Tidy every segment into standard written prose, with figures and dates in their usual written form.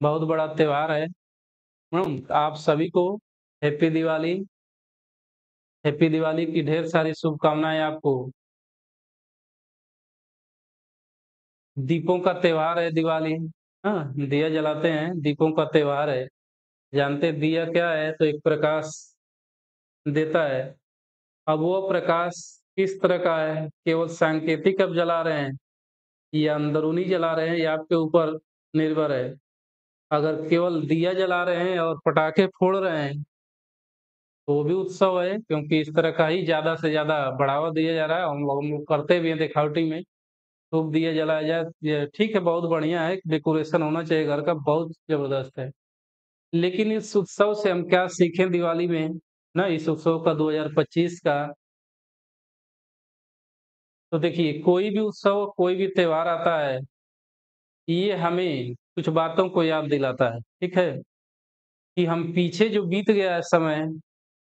बहुत बड़ा त्योहार है। आप सभी को हैप्पी दिवाली। हैप्पी दिवाली की ढेर सारी शुभकामनाएँ आपको। दीपों का त्योहार है दिवाली। हाँ, दिया जलाते हैं, दीपों का त्योहार है। जानते हैं दिया क्या है? तो एक प्रकाश देता है। अब वो प्रकाश किस तरह का है? केवल सांकेतिक आप जला रहे हैं या अंदरूनी जला रहे हैं, ये आपके ऊपर निर्भर है। अगर केवल दिया जला रहे हैं और पटाखे फोड़ रहे हैं, तो वो भी उत्सव है, क्योंकि इस तरह का ही ज़्यादा से ज़्यादा बढ़ावा दिया जा रहा है। हम लोग करते भी हैं दिखावटी में, खूब दिए जलाया जाए, ये ठीक है, बहुत बढ़िया है, डेकोरेशन होना चाहिए घर का, बहुत ज़बरदस्त है। लेकिन इस उत्सव से हम क्या सीखें दिवाली में, ना इस उत्सव का 2025 का, तो देखिए कोई भी उत्सव, कोई भी त्योहार आता है, ये हमें कुछ बातों को याद दिलाता है, ठीक है? कि हम पीछे जो बीत गया है समय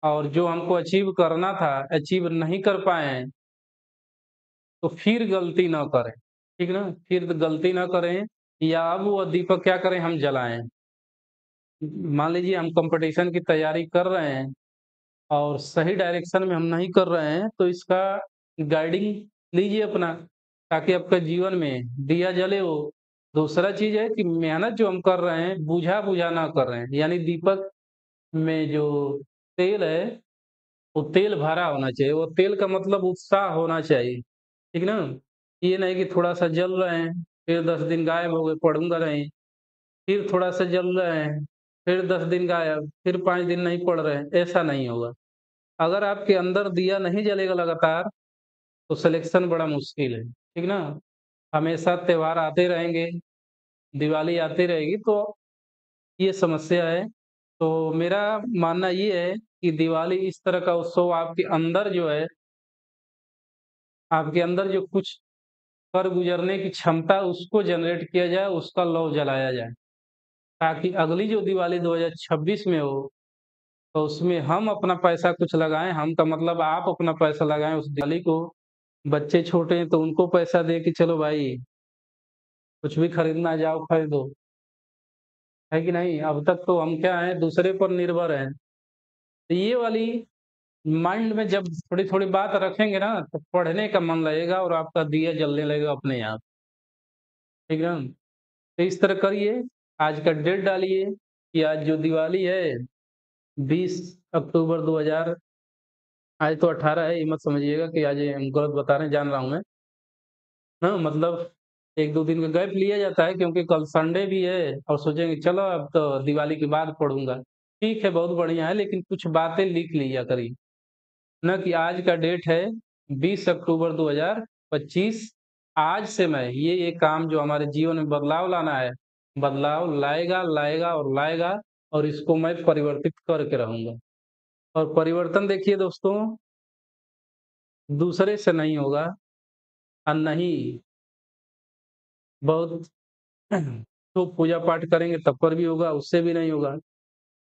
और जो हमको अचीव करना था, अचीव नहीं कर पाए हैं, तो फिर गलती ना करें, ठीक ना? फिर गलती ना करें या अब वो दीपक क्या करें, हम जलाएँ। मान लीजिए हम कॉम्पिटिशन की तैयारी कर रहे हैं और सही डायरेक्शन में हम नहीं कर रहे हैं, तो इसका गाइडिंग लीजिए अपना, ताकि आपका जीवन में दिया जले वो। दूसरा चीज़ है कि मेहनत जो हम कर रहे हैं, बुझा-बुझा ना कर रहे हैं, यानी दीपक में जो तेल है, वो तेल भरा होना चाहिए, वो तेल का मतलब उत्साह होना चाहिए, ठीक ना? ये नहीं कि थोड़ा-सा जल रहे हैं, फिर 10 दिन गायब हो गए, पढ़ूँगा नहीं, फिर थोड़ा-सा जल रहे हैं, फिर 10 दिन गायब, फिर 5 दिन नहीं पढ़ रहे हैं, ऐसा नहीं होगा। अगर आपके अंदर दिया नहीं जलेगा लगातार, तो सिलेक्शन बड़ा मुश्किल है, ठीक ना? हमेशा त्योहार आते रहेंगे, दिवाली आती रहेगी, तो ये समस्या है। तो मेरा मानना ये है कि दिवाली इस तरह का उत्सव आपके अंदर जो है, आपके अंदर जो कुछ कर गुज़रने की क्षमता, उसको जनरेट किया जाए, उसका लौ जलाया जाए, ताकि अगली जो दिवाली 2026 में हो, तो उसमें हम अपना पैसा कुछ लगाएँ, हम का मतलब आप अपना पैसा लगाएँ उस दिवाली को। बच्चे छोटे हैं तो उनको पैसा दे कि चलो भाई, कुछ भी खरीदना है जाओ खरीदो, है कि नहीं? अब तक तो हम क्या हैं, दूसरे पर निर्भर हैं। तो ये वाली माइंड में जब थोड़ी-थोड़ी बात रखेंगे ना, तो पढ़ने का मन लगेगा और आपका दिया जलने लगेगा अपने आप, ठीक है ना? तो इस तरह करिए, आज का डेट डालिए कि आज जो दिवाली है 20 अक्टूबर 2000, आज तो 18 है, ये मत समझिएगा कि आज ये हम गलत बता रहे हैं, जान रहा हूँ मैं। हाँ, मतलब 1-2 दिन का गैप लिया जाता है, क्योंकि कल संडे भी है और सोचेंगे चलो अब तो दिवाली के बाद पढ़ूँगा। ठीक है, बहुत बढ़िया है, लेकिन कुछ बातें लिख लिया करिए, ना कि आज का डेट है 20 अक्टूबर 2025, आज से मैं ये काम जो हमारे जीवन में बदलाव लाना है, बदलाव लाएगा, लाएगा और लाएगा, और इसको मैं परिवर्तित करके रहूँगा। और परिवर्तन देखिए दोस्तों, दूसरे से नहीं होगा और नहीं बहुत तो पूजा-पाठ करेंगे तब पर भी होगा, उससे भी नहीं होगा।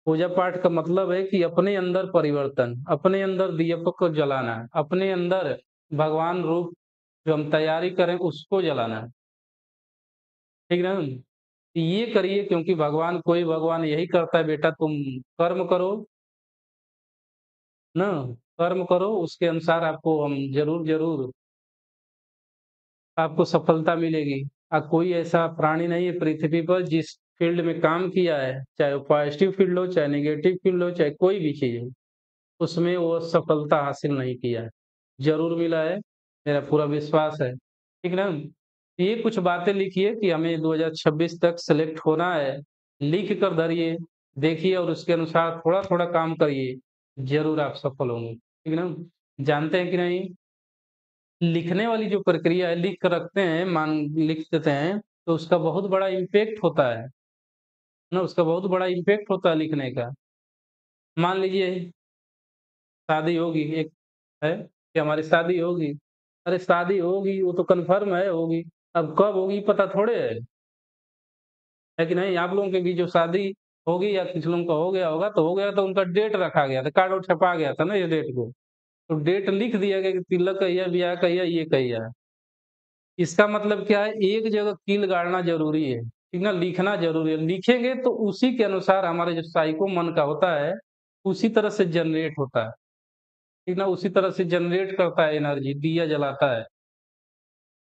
पूजा-पाठ का मतलब है कि अपने अंदर परिवर्तन, अपने अंदर दीपक को जलाना है, अपने अंदर भगवान रूप जो हम तैयारी करें उसको जलाना है, ठीक है ना? ये करिए, क्योंकि भगवान, कोई भगवान यही करता है बेटा, तुम कर्म करो ना, कर्म करो, उसके अनुसार आपको हम ज़रूर आपको सफलता मिलेगी। कोई ऐसा प्राणी नहीं है पृथ्वी पर जिस फ़ील्ड में काम किया है, चाहे वो पॉज़िटिव फ़ील्ड हो, चाहे नेगेटिव फ़ील्ड हो, चाहे कोई भी चीज़ हो, उसमें वो सफलता हासिल नहीं किया है। ज़रूर मिला है, मेरा पूरा विश्वास है। ठीक ना? ये कुछ बातें लिखिए कि हमें 2026 तक सेलेक्ट होना है, लिख कर धरिए, देखिए और उसके अनुसार थोड़ा-थोड़ा काम करिए, ज़रूर आप सफल होंगे। ठीक ना? जानते हैं कि नहीं, लिखने वाली जो प्रक्रिया है, लिख कर रखते हैं, लिख देते हैं, तो उसका बहुत बड़ा इम्पैक्ट होता है ना, उसका बहुत बड़ा इम्पैक्ट होता है लिखने का। मान लीजिए शादी होगी, एक है कि हमारी शादी होगी, अरे शादी होगी, वो तो कन्फर्म है होगी, अब कब होगी पता थोड़े है कि नहीं? आप लोगों की भी जो शादी होगी या कुछ लोगों का हो गया होगा, तो हो गया तो उनका डेट रखा गया था, कार्ड वर्ड छपा गया था ना ये डेट को, तो डेट लिख दिया गया कि तिलक कहिया, ब्याह कहिया, ये कहिया। इसका मतलब क्या है, एक जगह कील गाड़ना ज़रूरी है। ठीक ना? लिखना ज़रूरी है, लिखेंगे तो उसी के अनुसार हमारे जो साइको मन का होता है, उसी तरह से जनरेट होता है, ठीक ना? उसी तरह से जनरेट करता है एनर्जी, दिया जलाता है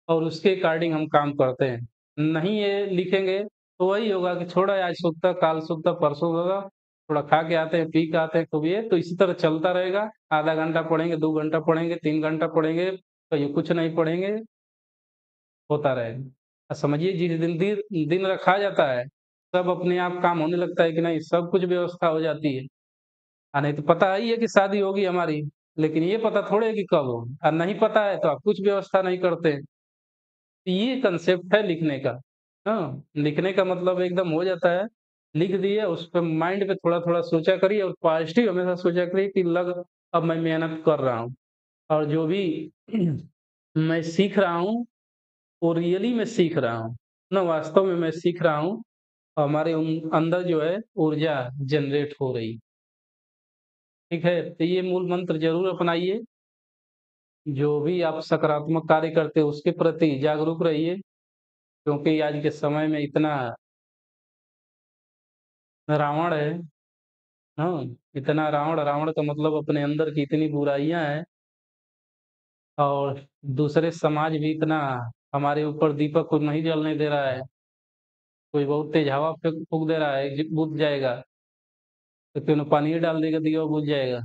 और उसके अकॉर्डिंग हम काम करते हैं। नहीं ये लिखेंगे तो वही होगा कि छोड़ो आज सूखता, काल सूखता, परसों होगा, थोड़ा खा के आते हैं, पी के आते हैं, खूब ये तो इसी तरह चलता रहेगा। आधा घंटा पढ़ेंगे, 2 घंटा पढ़ेंगे, 3 घंटा पढ़ेंगे, कहीं कुछ नहीं पढ़ेंगे, होता रहेगा। समझिए जिस दिन रखा जाता है, सब अपने आप काम होने लगता है कि नहीं सब कुछ व्यवस्था हो जाती है। नहीं तो पता ही है कि शादी होगी हमारी, लेकिन ये पता थोड़े है कि कब होगी और नहीं पता है तो आप कुछ व्यवस्था नहीं करते। ये कंसेप्ट है लिखने का। हाँ, लिखने का मतलब एकदम हो जाता है, लिख दिए उस पे माइंड पे थोड़ा-थोड़ा सोचा करिए और पॉजिटिव हमेशा सोचा करिए कि लग अब मैं मेहनत कर रहा हूँ और जो भी मैं सीख रहा हूँ, वो रियली मैं सीख रहा हूँ, ना वास्तव में मैं सीख रहा हूँ, हमारे अंदर जो है ऊर्जा जनरेट हो रही, ठीक है? तो ये मूल मंत्र ज़रूर अपनाइए, जो भी आप सकारात्मक कार्य करते हो उसके प्रति जागरूक रहिए, क्योंकि आज के समय में इतना रावण है, हाँ, इतना रावण रावण का मतलब अपने अंदर की इतनी बुराइयाँ हैं और दूसरे समाज भी इतना हमारे ऊपर दीपक को नहीं जलने दे रहा है। कोई बहुत तेज हवा फेंक फूँक दे रहा है, बुझ जाएगा, तो क्यों न पानी ही डाल देगा दिया वो बुझ जाएगा,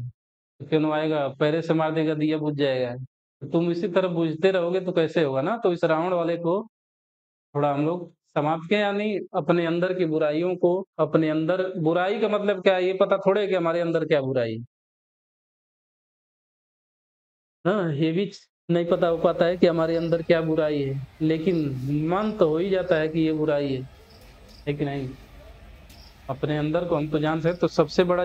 तो क्यों न आएगा पैरे से मार देगा दिया बुझ जाएगा। तो तुम इसी तरह बुझते रहोगे तो कैसे होगा ना? तो इस रावण वाले को थोड़ा हम लोग समाप्त किया यानी अपने अंदर की बुराइयों को अपने अंदर बुराई का मतलब क्या है? ये पता थोड़े है कि हमारे अंदर क्या बुराई है। हाँ, ये भी नहीं पता हो पाता है कि हमारे अंदर क्या बुराई है, लेकिन मन तो हो ही जाता है कि ये बुराई है कि नहीं? अपने अंदर को हम तो जान सकते तो सबसे बड़ा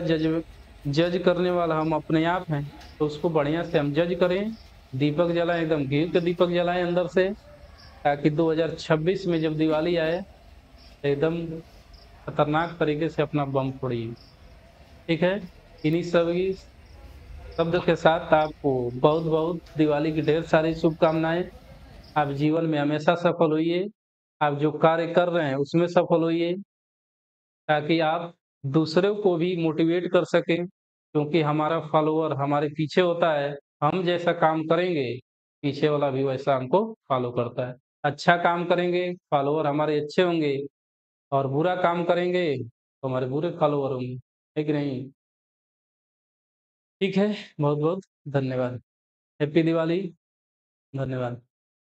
जज करने वाला हम अपने आप हैं, तो उसको बढ़िया से हम जज करें, दीपक जलाएँ एकदम घी के दीपक जलाएँ अंदर से, ताकि 2026 में जब दिवाली आए, तो एकदम खतरनाक तरीके से अपना बम फोड़िए, ठीक है? इन्हीं सभी शब्द के साथ आपको बहुत-बहुत दिवाली की ढेर सारी शुभकामनाएँ। आप जीवन में हमेशा सफल होइए, आप जो कार्य कर रहे हैं उसमें सफल होइए, ताकि आप दूसरों को भी मोटिवेट कर सकें, क्योंकि हमारा फॉलोवर हमारे पीछे होता है, हम जैसा काम करेंगे, पीछे वाला भी वैसा हमको फॉलो करता है। अच्छा काम करेंगे, फॉलोवर हमारे अच्छे होंगे और बुरा काम करेंगे, तो हमारे बुरे फॉलोवर होंगे, है कि नहीं? ठीक है, बहुत-बहुत धन्यवाद। हैप्पी दिवाली, धन्यवाद।